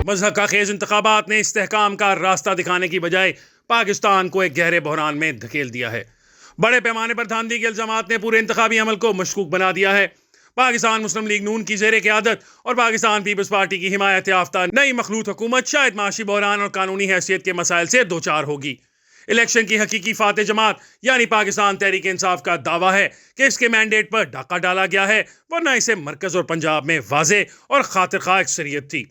مضحکہ خیز انتخابات نے استحکام کا راستہ دکھانے کی بجائے پاکستان کو ایک گہرے بحران میں دھکیل دیا ہے۔ بڑے پیمانے پر دھاندلی کے الزامات نے پورے انتخابی عمل کو مشکوک بنا دیا ہے۔ پاکستان مسلم لیگ نون کی زیر قیادت اور پاکستان پیپلز پارٹی کی حمایت یافتہ نئی مخلوط حکومت شاید معاشی بحران اور قانونی حیثیت کے مسائل سے دوچار ہوگی۔ الیکشن کی حقیقی فاتح جماعت یعنی پاکستان تحریک انصاف کا دعویٰ ہے کہ اس کے مینڈیٹ پر ڈاکہ ڈالا گیا ہے، ورنہ اسے مرکز اور پنجاب میں واضح اور خاطر خواہ اکثریت تھی۔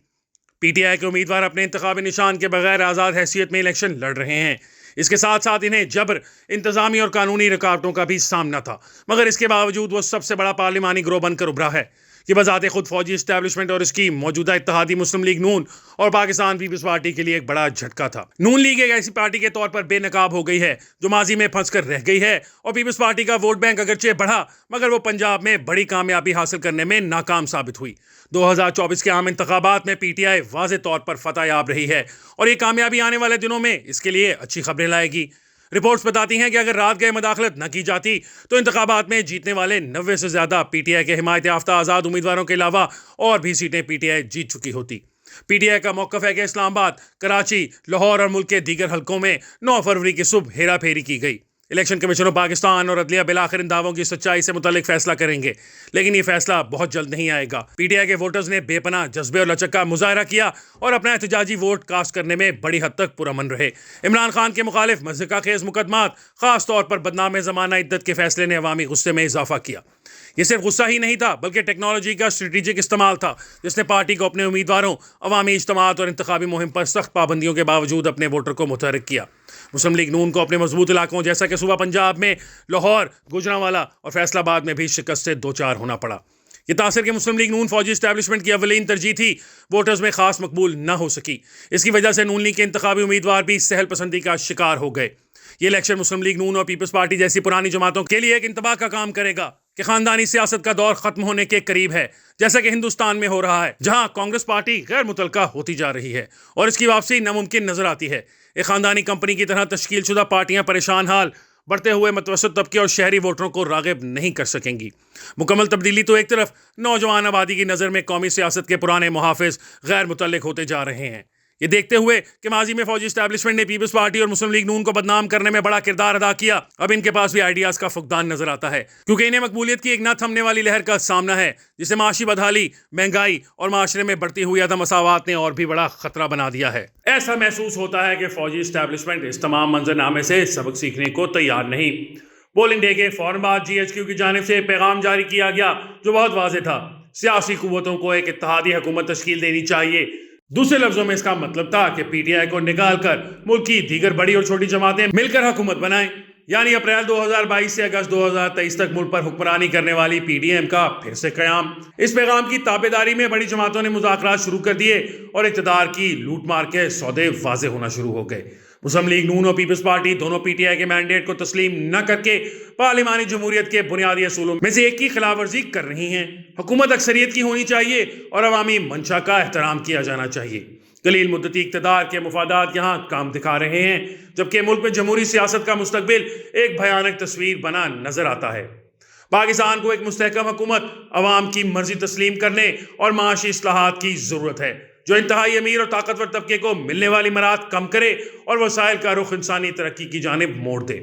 پی ٹی آئی کے امیدوار اپنے انتخابی نشان کے بغیر آزاد حیثیت میں الیکشن لڑ رہے ہیں۔ اس کے ساتھ ساتھ انہیں جبر، انتظامی اور قانونی رکاوٹوں کا بھی سامنا تھا، مگر اس کے باوجود وہ سب سے بڑا پارلیمانی گروہ بن کر ابھرا ہے۔ یہ بذات خود فوجی اسٹیبلشمنٹ اور اس کی موجودہ اتحادی مسلم لیگ نون اور پاکستان پیپلز پارٹی کے لیے ایک بڑا جھٹکا تھا۔ نون لیگ ایک ایسی پارٹی کے طور پر بے نقاب ہو گئی ہے جو ماضی میں پھنس کر رہ گئی ہے، اور پیپلز پارٹی کا ووٹ بینک اگرچہ بڑھا مگر وہ پنجاب میں بڑی کامیابی حاصل کرنے میں ناکام ثابت ہوئی۔ 2024 کے عام انتخابات میں پی ٹی آئی واضح طور پر فتح یاب رہی ہے، اور یہ کامیابی آنے والے دنوں میں اس کے لیے اچھی خبریں لائے گی۔ رپورٹس بتاتی ہیں کہ اگر رات گئے مداخلت نہ کی جاتی تو انتخابات میں جیتنے والے 90 سے زیادہ پی ٹی آئی کے حمایت یافتہ آزاد امیدواروں کے علاوہ اور بھی سیٹیں پی ٹی آئی جیت چکی ہوتی۔ پی ٹی آئی کا موقف ہے کہ اسلام آباد، کراچی، لاہور اور ملک کے دیگر حلقوں میں 9 فروری کی صبح ہیرا پھیری کی گئی۔ الیکشن کمیشن آف پاکستان اور عدلیہ بالآخر ان دعووں کی سچائی سے متعلق فیصلہ کریں گے، لیکن یہ فیصلہ بہت جلد نہیں آئے گا۔ پی ٹی آئی کے ووٹرز نے بے پناہ جذبے اور لچک کا مظاہرہ کیا اور اپنا احتجاجی ووٹ کاسٹ کرنے میں بڑی حد تک پرامن رہے۔ عمران خان کے مخالف مضحکہ خیز مقدمات، خاص طور پر بدنام زمانہ عدت کے فیصلے نے عوامی غصے میں اضافہ کیا۔ یہ صرف غصہ ہی نہیں تھا بلکہ ٹیکنالوجی کا اسٹریٹجک استعمال تھا، جس نے پارٹی کو اپنے امیدواروں، عوامی اجتماعات اور انتخابی مہم پر سخت پابندیوں کے باوجود اپنے ووٹر کو متحرک کیا۔ مسلم لیگ نون کو اپنے مضبوط علاقوں جیسا کہ صوبہ پنجاب میں لاہور، گوجرانوالا اور فیصل آباد میں بھی شکست سے دوچار ہونا پڑا۔ یہ تاثر کہ مسلم لیگ نون فوجی اسٹیبلشمنٹ کی اولین ترجیح تھی، ووٹرز میں خاص مقبول نہ ہو سکی۔ اس کی وجہ سے نون لیگ کے انتخابی امیدوار بھی سہل پسندی کا شکار ہو گئے۔ یہ الیکشن مسلم لیگ نون اور پیپلز پارٹی جیسی پرانی جماعتوں کے لیے ایک انتباہ کا کام کرے گا کہ خاندانی سیاست کا دور ختم ہونے کے قریب ہے، جیسا کہ ہندوستان میں ہو رہا ہے، جہاں کانگریس پارٹی غیر متعلقہ ہوتی جا رہی ہے اور اس کی واپسی ناممکن نظر آتی ہے۔ ایک خاندانی کمپنی کی طرح تشکیل شدہ پارٹیاں پریشان حال، بڑھتے ہوئے متوسط طبقے اور شہری ووٹروں کو راغب نہیں کر سکیں گی۔ مکمل تبدیلی تو ایک طرف نوجوان آبادی کی نظر میں قومی سیاست کے پرانے محافظ غیر متعلق ہوتے جا رہے ہیں۔ یہ دیکھتے ہوئے کہ ماضی میں فوجی اسٹیبلشمنٹ نے پیپلز پارٹی اور مسلم لیگ نون کو بدنام کرنے میں بڑا کردار ادا کیا، اب ان کے پاس بھی آئیڈیاز کا فقدان نظر آتا ہے، کیونکہ انہیں مقبولیت کی ایک نہ تھمنے والی لہر کا سامنا ہے، جسے معاشی بدحالی، مہنگائی اور معاشرے میں بڑھتی ہوئی عدم مساوات نے اور بھی بڑا خطرہ بنا دیا ہے۔ ایسا محسوس ہوتا ہے کہ فوجی اسٹیبلشمنٹ اس تمام منظرنامے سے سبق سیکھنے کو تیار نہیں۔ پولنگ ڈے کے فوراً بعد جی ایچ کیو کی جانب سے پیغام جاری کیا گیا جو بہت واضح تھا: سیاسی قوتوں کو ایک اتحادی حکومت تشکیل دینی چاہیے۔ دوسرے لفظوں میں اس کا مطلب تھا کہ پی ٹی آئی کو نکال کر ملک کی دیگر بڑی اور چھوٹی جماعتیں مل کر حکومت بنائیں، یعنی اپریل 2022 سے اگست 2023 تک ملک پر حکمرانی کرنے والی پی ڈی ایم کا پھر سے قیام۔ اس پیغام کی تابع داری میں بڑی جماعتوں نے مذاکرات شروع کر دیے اور اقتدار کی لوٹ مار کے سودے واضح ہونا شروع ہو گئے۔ مسلم لیگ نون اور پیپلز پارٹی دونوں پی ٹی آئی کے مینڈیٹ کو تسلیم نہ کر کے پارلیمانی جمہوریت کے بنیادی اصولوں میں سے ایک کی خلاف ورزی کر رہی ہیں۔ حکومت اکثریت کی ہونی چاہیے اور عوامی منشا کا احترام کیا جانا چاہیے۔ قلیل مدتی اقتدار کے مفادات یہاں کام دکھا رہے ہیں، جبکہ ملک میں جمہوری سیاست کا مستقبل ایک بھیانک تصویر بنا نظر آتا ہے۔ پاکستان کو ایک مستحکم حکومت، عوام کی مرضی تسلیم کرنے اور معاشی اصلاحات کی ضرورت ہے جو انتہائی امیر اور طاقتور طبقے کو ملنے والی مراعات کم کرے اور وسائل کا رخ انسانی ترقی کی جانب موڑ دے۔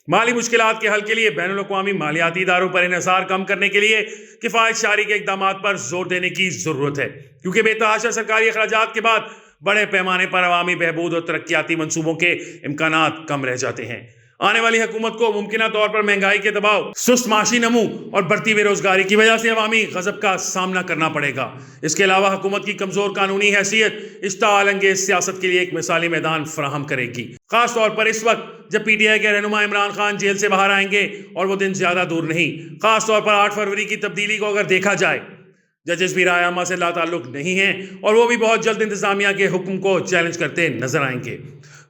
مالی مشکلات کے حل کے لیے بین الاقوامی مالیاتی اداروں پر انحصار کم کرنے کے لیے کفایت شعاری کے اقدامات پر زور دینے کی ضرورت ہے، کیونکہ بے تحاشا سرکاری اخراجات کے بعد بڑے پیمانے پر عوامی بہبود اور ترقیاتی منصوبوں کے امکانات کم رہ جاتے ہیں۔ آنے والی حکومت کو ممکنہ طور پر مہنگائی کے دباؤ، سست معاشی نمو اور بڑھتی بے روزگاری کی وجہ سے عوامی غضب کا سامنا کرنا پڑے گا۔ اس کے علاوہ حکومت کی کمزور قانونی حیثیت اشتعال انگیز سیاست کے لیے ایک مثالی میدان فراہم کرے گی، خاص طور پر اس وقت جب پی ٹی آئی کے رہنما عمران خان جیل سے باہر آئیں گے، اور وہ دن زیادہ دور نہیں۔ خاص طور پر 8 فروری کی تبدیلی کو اگر دیکھا جائے، ججز بھی رائے عامہ سے لا تعلق نہیں ہیں اور وہ بھی بہت جلد انتظامیہ کے حکم کو چیلنج کرتے نظر آئیں گے۔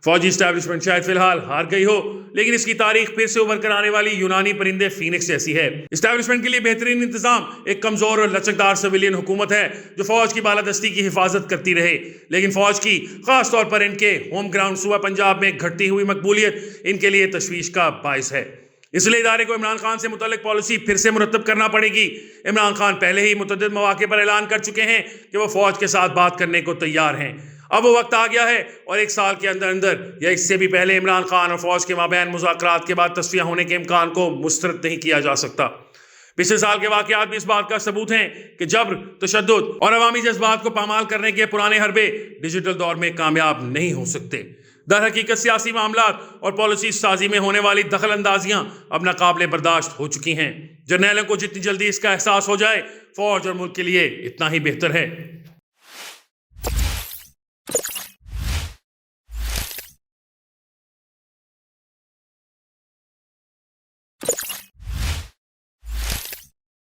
فوجی اسٹیبلشمنٹ شاید فی الحال ہار گئی ہو، لیکن اس کی تاریخ پھر سے ابھر کر آنے والی یونانی پرندے فینکس جیسی ہے۔ اسٹیبلشمنٹ کے لیے بہترین انتظام ایک کمزور اور لچکدار سویلین حکومت ہے جو فوج کی بالادستی کی حفاظت کرتی رہے، لیکن فوج کی خاص طور پر ان کے ہوم گراؤنڈ صوبہ پنجاب میں گھٹتی ہوئی مقبولیت ان کے لیے تشویش کا باعث ہے۔ اس لیے ادارے کو عمران خان سے متعلق پالیسی پھر سے مرتب کرنا پڑے گی۔ عمران خان پہلے ہی متعدد مواقع پر اعلان کر چکے ہیں کہ وہ فوج کے ساتھ بات کرنے کو تیار ہیں۔ اب وہ وقت آ گیا ہے اور 1 سال کے اندر اندر یا اس سے بھی پہلے عمران خان اور فوج کے مابین مذاکرات کے بعد تصفیہ ہونے کے امکان کو مسترد نہیں کیا جا سکتا۔ پچھلے سال کے واقعات بھی اس بات کا ثبوت ہیں کہ جبر، تشدد اور عوامی جذبات کو پامال کرنے کے پرانے حربے ڈیجیٹل دور میں کامیاب نہیں ہو سکتے۔ در حقیقت سیاسی معاملات اور پالیسی سازی میں ہونے والی دخل اندازیاں اب ناقابل برداشت ہو چکی ہیں۔ جرنیلوں کو جتنی جلدی اس کا احساس ہو جائے، فوج اور ملک کے لیے اتنا ہی بہتر ہے۔